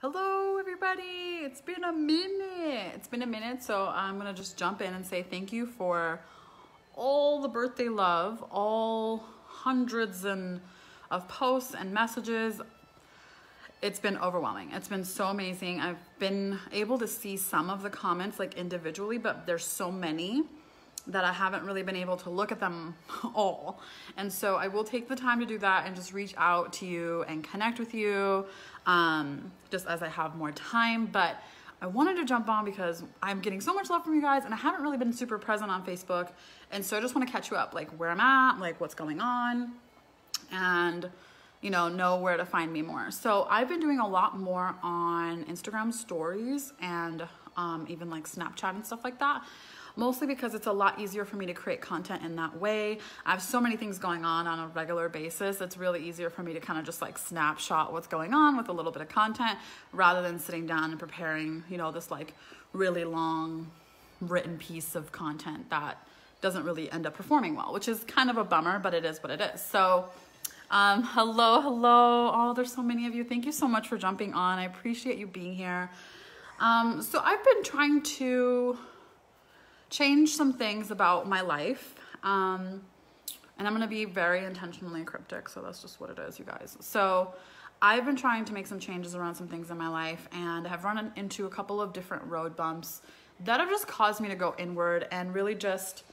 Hello everybody, it's been a minute. So I'm gonna just jump in and say thank you for all the birthday love, all hundreds of posts and messages. It's been overwhelming. It's been so amazing. I've been able to see some of the comments like individually, but there's so many that I haven't really been able to look at them all. And so I will take the time to do that and just reach out to you and connect with you just as I have more time. But I wanted to jump on because I'm getting so much love from you guys and I haven't really been super present on Facebook. And so I just want to catch you up, like where I'm at, like what's going on, and know where to find me more. So I've been doing a lot more on Instagram stories and even like Snapchat and stuff like that. Mostly because it's a lot easier for me to create content in that way. I have so many things going on a regular basis. It's really easier for me to kind of just like snapshot what's going on with a little bit of content rather than sitting down and preparing, this like really long written piece of content that doesn't really end up performing well, which is kind of a bummer, but it is what it is. So hello. Oh, there's so many of you. Thank you so much for jumping on. I appreciate you being here. So I've been trying to change some things about my life. And I'm going to be very intentionally cryptic. So that's just what it is, you guys. So I've been trying to make some changes around some things in my life and have run into a couple of different road bumps that have just caused me to go inward and really just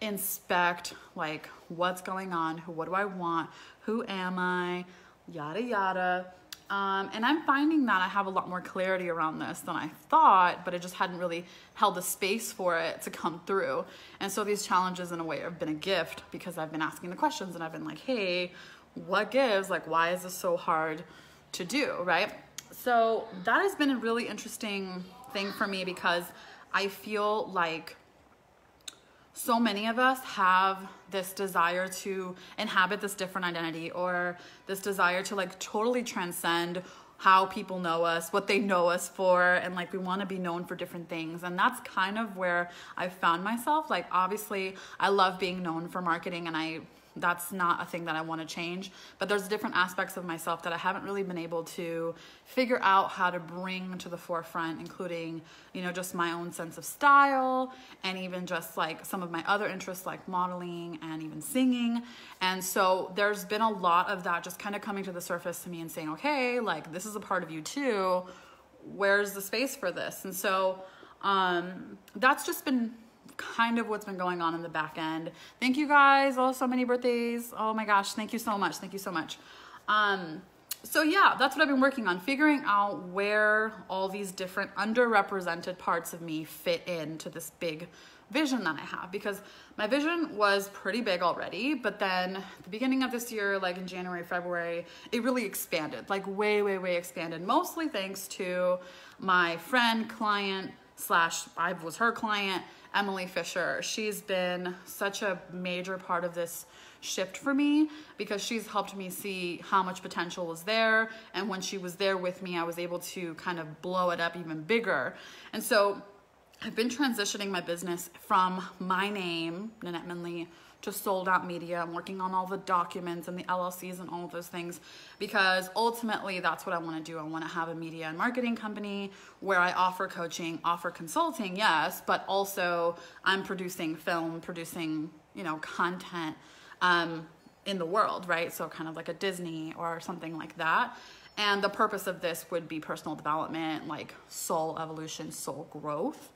inspect like what's going on, what do I want, who am I, yada, yada. And I'm finding that I have a lot more clarity around this than I thought, but I just hadn't really held the space for it to come through. And so these challenges in a way have been a gift because I've been asking the questions and I've been like, hey, what gives? Like, why is this so hard to do, right? So that has been a really interesting thing for me because I feel like so many of us have this desire to inhabit this different identity or this desire to like totally transcend how people know us, what they know us for, and like we want to be known for different things. And that's kind of where I found myself. Like obviously I love being known for marketing and that's not a thing that I want to change, but there's different aspects of myself that I haven't really been able to figure out how to bring to the forefront, including, just my own sense of style and even just like some of my other interests like modeling and even singing. And so there's been a lot of that just kind of coming to the surface to me and saying, okay, like this is a part of you too. Where's the space for this? And so that's just been kind of what's been going on in the back end. Thank you guys. Oh, so many birthdays. Oh my gosh. Thank you so much. Thank you so much. So yeah, that's what I've been working on, figuring out where all these different underrepresented parts of me fit into this big vision that I have, because my vision was pretty big already, but then at the beginning of this year, like in January, February, it really expanded, like way expanded, mostly thanks to my friend, client, I was her client, Emily Fisher. She's been such a major part of this shift for me because she's helped me see how much potential was there. And when she was there with me, I was able to kind of blow it up even bigger. And so I've been transitioning my business from my name, Nanette Minley, to Sold Out Media. I'm working on all the documents and the LLCs and all of those things because ultimately that's what I want to do. I want to have a media and marketing company where I offer coaching, offer consulting, yes, but also I'm producing film, producing, content in the world, right? So kind of like a Disney or something like that. And the purpose of this would be personal development, like soul evolution, soul growth.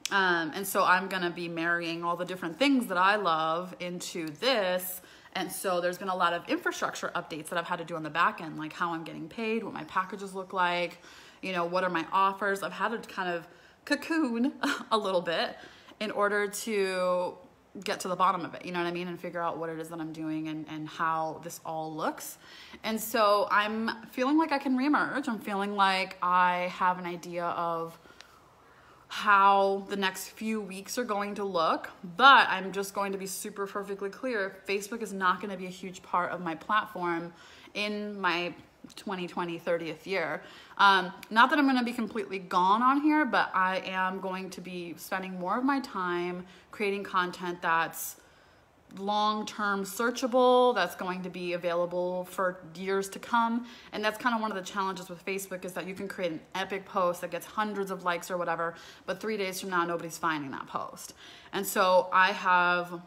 And so I'm going to be marrying all the different things that I love into this. And so there's been a lot of infrastructure updates that I've had to do on the back end, like how I'm getting paid, what my packages look like, what are my offers. I've had to kind of cocoon a little bit in order to get to the bottom of it, you know what I mean? And figure out what it is that I'm doing and how this all looks. And so I'm feeling like I can reemerge. I'm feeling like I have an idea of how the next few weeks are going to look, but I'm just going to be super perfectly clear. Facebook is not going to be a huge part of my platform in my 2020 30th year. Not that I'm going to be completely gone on here, but I am going to be spending more of my time creating content that's long-term searchable, that's going to be available for years to come. And that's kind of one of the challenges with Facebook, is that you can create an epic post that gets hundreds of likes or whatever, but 3 days from now, nobody's finding that post. And so I have,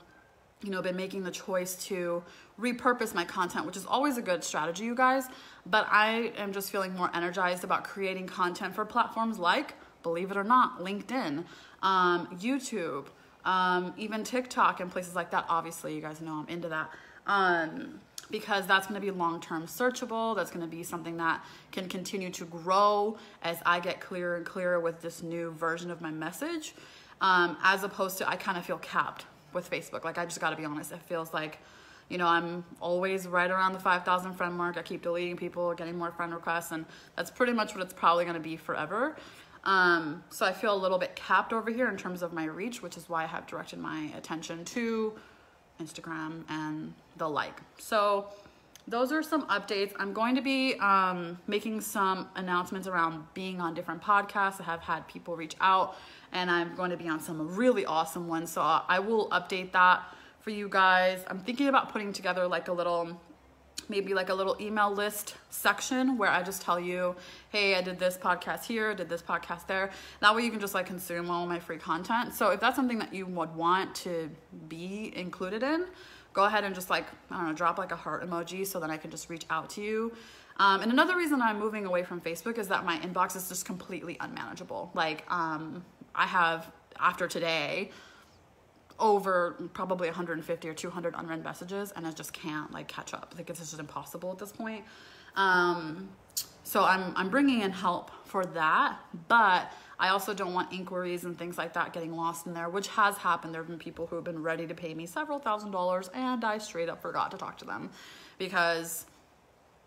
you know, been making the choice to repurpose my content, which is always a good strategy, you guys. But I am just feeling more energized about creating content for platforms like, believe it or not, LinkedIn, YouTube, even TikTok and places like that. Obviously, you guys know I'm into that. Because that's going to be long-term searchable. That's going to be something that can continue to grow as I get clearer and clearer with this new version of my message. As opposed to, I kind of feel capped with Facebook. Like, I just got to be honest. It feels like, you know, I'm always right around the 5,000 friend mark. I keep deleting people, getting more friend requests, and that's pretty much what it's probably going to be forever. So I feel a little bit capped over here in terms of my reach, which is why I have directed my attention to Instagram and the like. So those are some updates. I'm going to be making some announcements around being on different podcasts. I have had people reach out, and I'm going to be on some really awesome ones. So I will update that for you guys. I'm thinking about putting together like a little, maybe like a little email list section where I just tell you, hey, I did this podcast here, did this podcast there. That way you can just like consume all my free content. So if that's something that you would want to be included in, go ahead and just like, I don't know, drop like a heart emoji so that I can just reach out to you. And another reason I'm moving away from Facebook is that my inbox is just completely unmanageable. Like, I have, after today, over probably 150 or 200 unread messages, and I just can't like catch up. Like, it's just impossible at this point. So I'm bringing in help for that, but I also don't want inquiries and things like that getting lost in there, which has happened. There have been people who have been ready to pay me several $1,000s, and I straight up forgot to talk to them because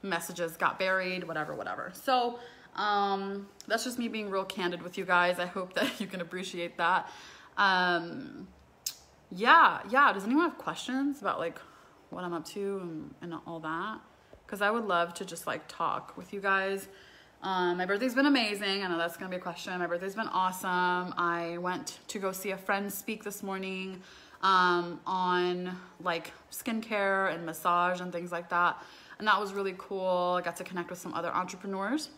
messages got buried, whatever. So that's just me being real candid with you guys. I hope that you can appreciate that. Yeah. Does anyone have questions about like what I'm up to and all that? Because I would love to just like talk with you guys. My birthday's been amazing. I know that's gonna be a question. My birthday's been awesome. I went to go see a friend speak this morning on like skincare and massage and things like that. And that was really cool. I got to connect with some other entrepreneurs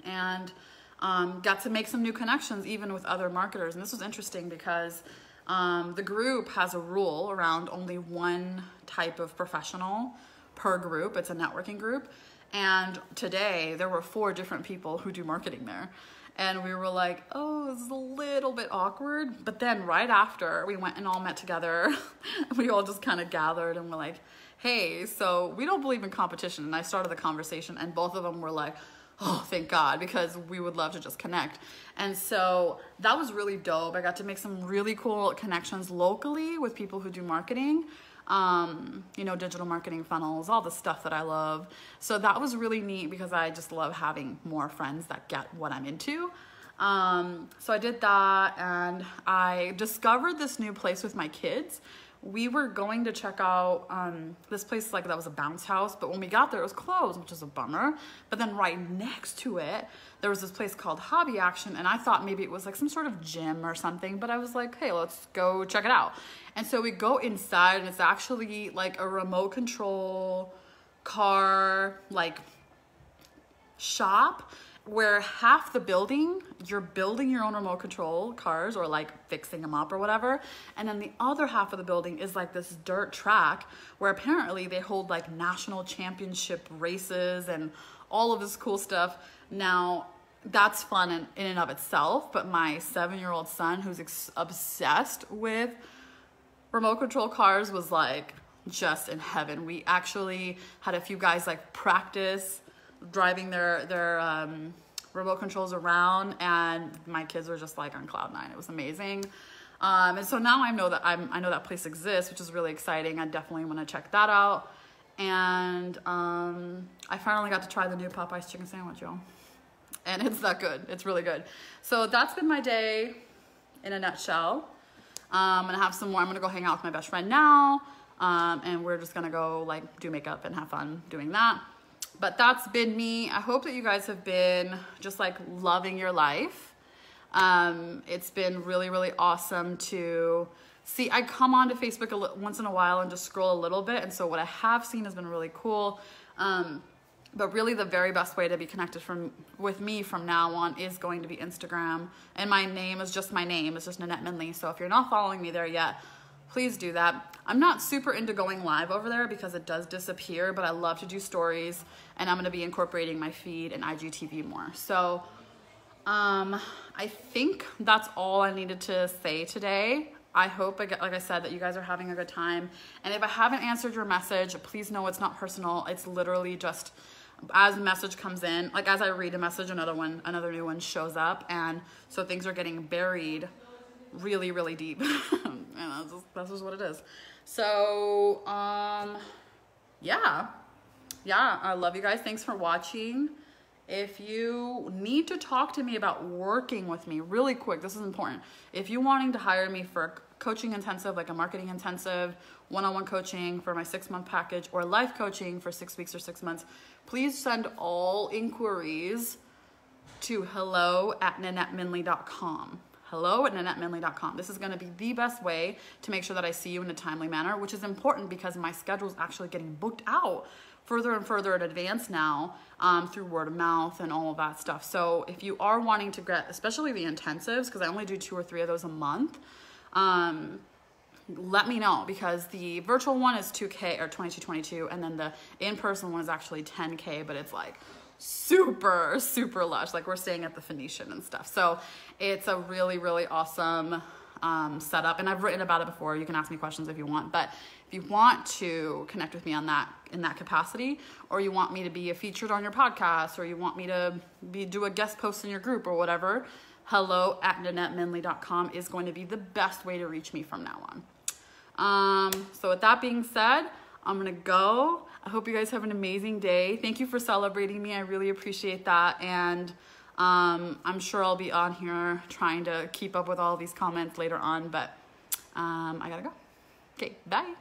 and got to make some new connections even with other marketers. And this was interesting because the group has a rule around only one type of professional per group. It's a networking group. And today there were 4 different people who do marketing there. And we were like, oh, this is a little bit awkward. But then right after we went and all met together, we all just kind of gathered and were like, hey, so we don't believe in competition. And I started the conversation and both of them were like, oh, thank God, because we would love to just connect. And so that was really dope. I got to make some really cool connections locally with people who do marketing, you know, digital marketing funnels, all the stuff that I love. So that was really neat because I just love having more friends that get what I'm into. So I did that and I discovered this new place with my kids. We were going to check out this place like that was a bounce house, but when we got there it was closed, which is a bummer. But then right next to it there was this place called Hobby Action, and I thought maybe it was like some sort of gym or something, but I was like, hey, let's go check it out. And so we go inside and it's actually like a remote control car like shop where half the building, you're building your own remote control cars or like fixing them up or whatever. And then the other half of the building is like this dirt track where apparently they hold like national championship races and all of this cool stuff. Now that's fun in and of itself, but my 7-year-old son who's obsessed with remote control cars was like just in heaven. We actually had a few guys like practice driving their remote controls around, and my kids were just like on cloud 9. It was amazing. And so now I know that place exists, which is really exciting. I definitely want to check that out. And I finally got to try the new Popeye's chicken sandwich, y'all. And it's that good. It's really good. So that's been my day in a nutshell. I'm gonna have some more. I'm gonna go hang out with my best friend now, and we're just gonna go like do makeup and have fun doing that. But that's been me. I hope that you guys have been just like loving your life. It's been really, really awesome to see, I come onto Facebook once in a while and just scroll a little bit. And so what I have seen has been really cool. But really the very best way to be connected with me from now on is going to be Instagram. And my name is just my name. It's just Nanette Minley. So if you're not following me there yet, please do that. I'm not super into going live over there because it does disappear, but I love to do stories, and I'm gonna be incorporating my feed and IGTV more. So I think that's all I needed to say today. I hope, like I said, that you guys are having a good time. And if I haven't answered your message, please know it's not personal. It's literally just as a message comes in, like as I read a message, another new one shows up. And so things are getting buried really, really deep. And that's just what it is. So, yeah, I love you guys. Thanks for watching. If you need to talk to me about working with me, really quick, this is important. If you're wanting to hire me for a coaching intensive, like a marketing intensive, one-on-one coaching for my 6-month package, or life coaching for 6 weeks or 6 months, please send all inquiries to hello@nanetteminley.com. hello@nanetteminley.com. This is going to be the best way to make sure that I see you in a timely manner, which is important because my schedule is actually getting booked out further and further in advance now, through word of mouth and all of that stuff. So if you are wanting to get, especially the intensives, because I only do 2 or 3 of those a month, let me know, because the virtual one is 2K or 22, and then the in-person one is actually 10K, but it's like super, super lush. Like we're staying at the Phoenician and stuff. So it's a really, really awesome setup. And I've written about it before. You can ask me questions if you want, but if you want to connect with me on that, in that capacity, or you want me to be featured on your podcast, or you want me to do a guest post in your group or whatever, hello@nanetteminley.com is going to be the best way to reach me from now on. So with that being said, I'm gonna go. I hope you guys have an amazing day. Thank you for celebrating me. I really appreciate that. And I'm sure I'll be on here trying to keep up with all these comments later on, but I gotta go. Okay, bye.